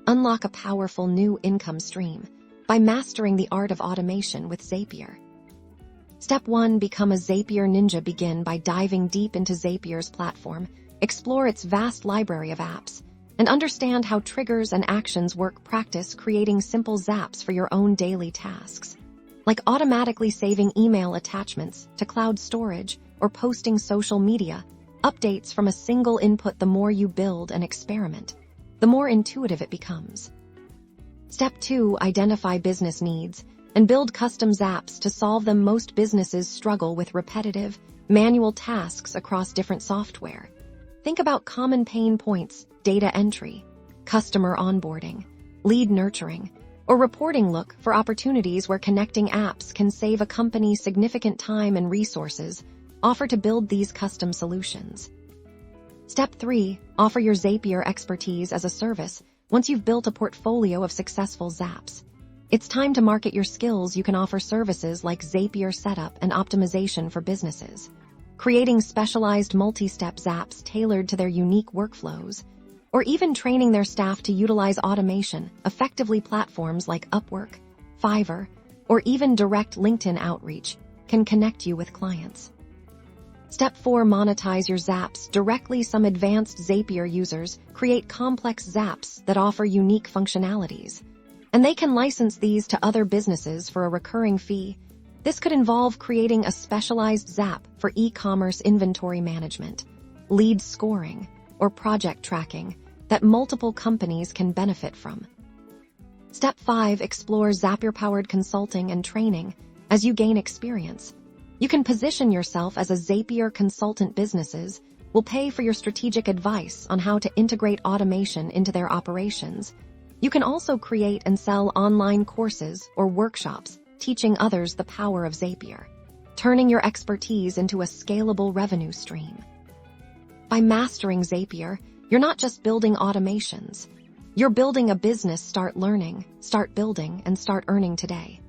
Unlock a powerful new income stream by mastering the art of automation with Zapier. Step 1. Become a Zapier ninja. Begin by diving deep into Zapier's platform, explore its vast library of apps, and understand how triggers and actions work. Practice creating simple zaps for your own daily tasks, like automatically saving email attachments to cloud storage or posting social media updates from a single input. The more you build and experiment, the more intuitive it becomes. Step 2. Identify business needs and build custom zaps to solve them. Most businesses struggle with repetitive, manual tasks across different software. Think about common pain points: data entry, customer onboarding, lead nurturing, or reporting. Look for opportunities where connecting apps can save a company significant time and resources. Offer to build these custom solutions. Step 3. Offer your Zapier expertise as a service. Once you've built a portfolio of successful zaps, it's time to market your skills. You can offer services like Zapier setup and optimization for businesses, creating specialized multi-step zaps tailored to their unique workflows, or even training their staff to utilize automation effectively. Platforms like Upwork, Fiverr, or even direct LinkedIn outreach can connect you with clients. Step 4. Monetize your zaps directly. Some advanced Zapier users create complex zaps that offer unique functionalities, and they can license these to other businesses for a recurring fee. This could involve creating a specialized zap for e-commerce inventory management, lead scoring, or project tracking that multiple companies can benefit from. Step 5. Explore Zapier-Powered consulting and training. As you gain experience, you can position yourself as a Zapier consultant. Businesses will pay for your strategic advice on how to integrate automation into their operations. You can also create and sell online courses or workshops teaching others the power of Zapier, turning your expertise into a scalable revenue stream. By mastering Zapier, you're not just building automations. You're building a business. Start learning, start building, and start earning today.